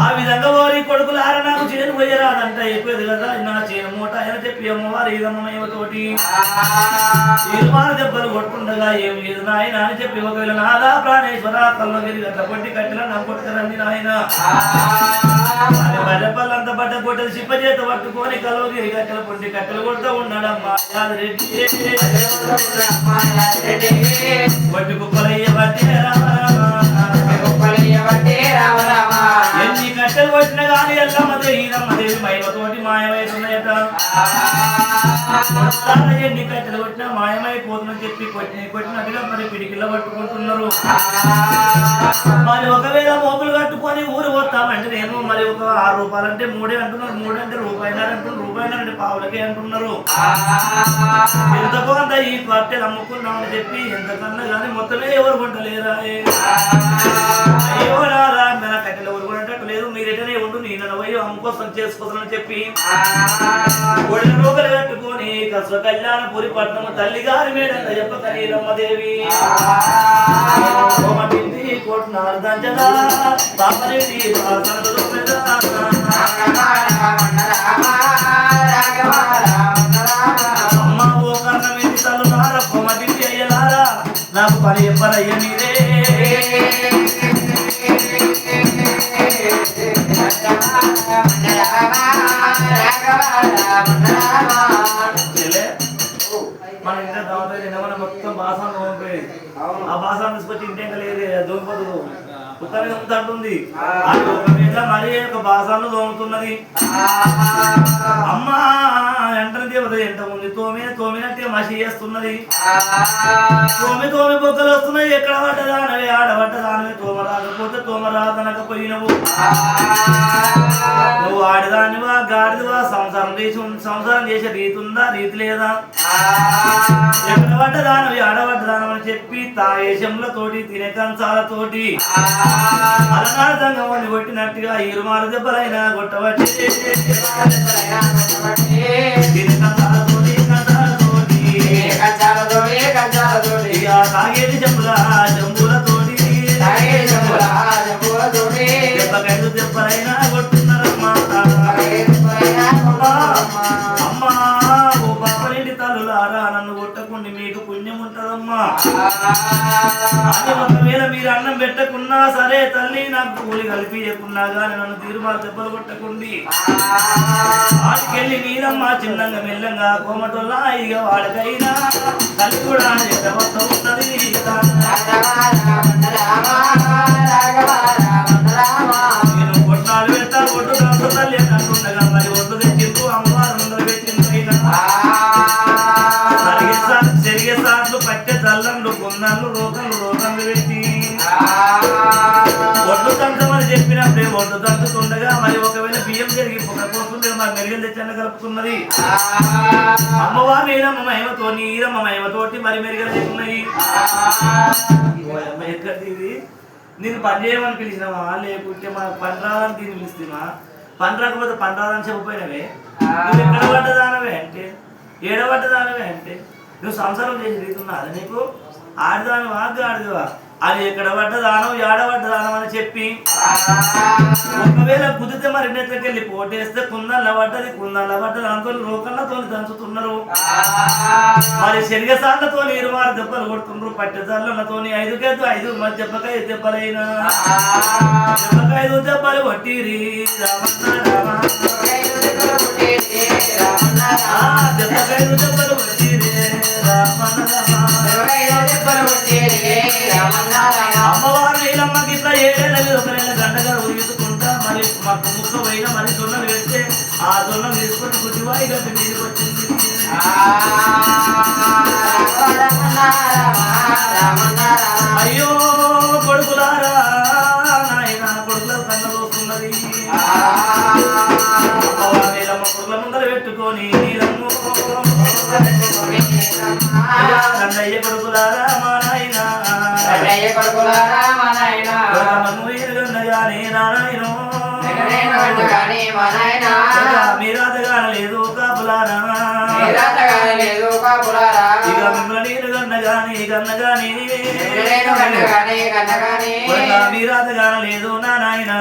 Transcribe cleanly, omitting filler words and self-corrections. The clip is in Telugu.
ఆ విధంగా ఓరి కొడుకులారా నాకు చేను పోయరాదంట అయిపోయేది కదా నా చేను మూట అని చెప్పి అమ్మవారు ఈదమ్మతోటి తీర్మాన దెబ్బలు కొట్టుకుండగా ఏం లేదు నాయన అని చెప్పి ఒకవేళ నాదా ప్రాణేశ్వర కల్వగిరి గట్ల పొట్టి కట్టెల నా కొట్టుకరండి నాయన బడ్డపల్లంత బడ్డ కొట్టలు చిప్ప చేత పట్టుకొని కల్వగిరి కట్టెల పొట్టి కట్టెలు కొడుతూ ఉన్నాడమ్మా యాదరెడ్డి పొట్టి కుప్పలయ్య బట్టే ఎన్ని కట్టెలు కొట్టినా కానీ ఎల్లమ్మదే ఈనమ్మదేవి మైలతోటి మాయమైతున్నాయట ఎన్ని కట్టెలు కొట్టినా మాయమైపోతుందని చెప్పి కొట్టినట్టుగా మరి పిడికిల్లో పట్టుకుంటున్నారు. మరి ఒకవేళ మోపులు కట్టుకొని ఊరు పోతామంటే నేను మరి ఒక 6 రూపాయలు అంటే 3 అంటున్నారు, 3 అంటే రూపాయలు అంటున్నారు, రూపాయలు అంటే పావులకే అంటున్నారు. ఎంతకో అంత ఈ కట్టెలు అమ్ముకున్నామని చెప్పి ఎంతకన్నా కానీ మొత్తమే ఎవరు కొంటలేరా అయ్యో రారా మన కట్టెలు ఎవరు కొనేటట్టు లేదు మీరేటనే ఉండు నేను పోయి అమ్ముకోసం చేసుకోవాలని చెప్పి ఒడిన రోగలు కట్టుకొని కస్వ కళ్యాణపురి పట్నము తల్లిగారి మేడంత చెప్పక నీలమ్మదేవి కోట్నాడు దంచదా పాపరెడ్డి అమ్మ ఓ కర్ణమిటి తల్లులారా పొమటింటి అయ్యలారా నాకు పని ఎవ్వరయ్య మీరే మన ఇంట్లో దోమపోయి మన మొత్తం బాసాన్ని దోమపోయేది ఆ బాసాన్ని తీసుకొచ్చి ఇంటి లేదు దోమపోతుంది ఉత్తరం దొమ్ముతుంది మరీ ఒక బాసాన్ని దోముతున్నది. అమ్మా ఎంటనే దేవత ఎంట ఉంది తోమినట్టే మసి చేస్తున్నది. తోమి బొక్కలు వస్తున్నాయి ఎక్కడ పడ్డదానవి ఆడబడ్డదానవి తోమరాకపోతే తోమరాదనకపోయినవు నువ్వు ఆడదానివా గాడిదివా సంసారం చేసే రీతి ఉందా రీతి లేదా ఎక్కడ పడ్డదానవి ఆడబడ్డదానం అని చెప్పి తాయేశంలతోటి తినే కంచాలతోటి అలనాడు సంగమని కొట్టినట్టుగా ఇరుమారు దెబ్బలైనా కొట్టబట్టి తాగేది జంబులతోటి దెబ్బకైదు దెబ్బలైనా కొట్టున్నారమ్మా అమ్మా ఓ బాపరెడ్డి తల్లులారా నన్ను కొట్టకుండా మీకు పుణ్యం ఉంటదమ్మా ఒకవేళ మీరు అన్నం పెట్టకున్నా సరే తల్లి నాకు కూలి కలిపియకున్నా కానీ నన్ను తీరుమారు దెబ్బలు కొట్టకుండి ఆడికెళ్ళి నీరమ్మ చిన్నంగా మెల్లంగా కోమటోల్లా ఇక వాడికైనా తల్లి కూడా వస్త ఉన్నది నేను కొట్టాలు పెడతా ఒడ్డు కాదు తల్లి అని అంటుండగా మరి ఒడ్డు తెచ్చిండు అమ్మవారు ముందర పెట్టింది జరిగే సార్లు పట్టె చల్లంలు గుందాలు రోగంలు పెట్టి ఒడ్డు తంతమని చెప్పినప్పుడే ఒడ్డు తంతుండగా మరి ఒకవేళ బియ్యం జరిగి పొగపోతుంటే మరి మెరుగలు తెచ్చన్న కలుపుతున్నది. అమ్మవారు ఈరమ్మ మహిమతోటి మరి మెరుగలు చెప్తున్నాయి. ఎక్కడిది నేను పని చేయమని పిలిచినావా లేకుంటే మన పని రాదని దీన్ని పిలుస్తున్నా పని రాకపోతే పని రాదని చెప్పిపోయినవే నువ్వు ఎక్కడ పడ్డదానవే అంటే ఏడబడ్డదానవే అంటే నువ్వు సంసారం చేసి రీతున్నా అది నీకు ఆడదానివా గాడిదివా అది ఎక్కడ పడ్డదానం ఏడబడ్డదానం అని చెప్పి ఒకవేళ కుదిరితే మరి నెట్లకి వెళ్ళి పోటేస్తే కుందల్ల పడ్డది అంతో రోకళ్ళతో దంచుతున్నారు. మరి శనగసార్లతో ఇరుమారు దెబ్బలు కొడుతున్నారు పట్టెజార్లతో 5 మరి దెబ్బకాయ దెబ్బలైనా దెబ్బకాయ దెబ్బలు కొట్టిరి దెబ్బకాయ దెబ్బలు కొట్టిరి అమ్మవారు నీలమ్మకి ఇట్లా 7 ఏళ్ళ 1 నెల గంటగా ఊగిసుకుంటా మరి మాకు ముక్క పోయినా మరి దొన్నలు పెడితే ఆ దొన్నలు తీసుకొని గుడ్డివాయి గట్టి నీళ్ళకి వచ్చింది. అయ్యో కొడుకులారా నాయన కొడుకుల కన్న పోతున్నది. అమ్మవారు నీలమ్మ కొడుకుల ముందర పెట్టుకొని నీలమ్మ రండయ్య కొడుకులారా మా నాయన నారాయణ మీరాతగాన లేదు కాపులారా ఇక మిమ్మల్ని నేను కన్నగాని మీరాతగాన లేదు నా నాయనా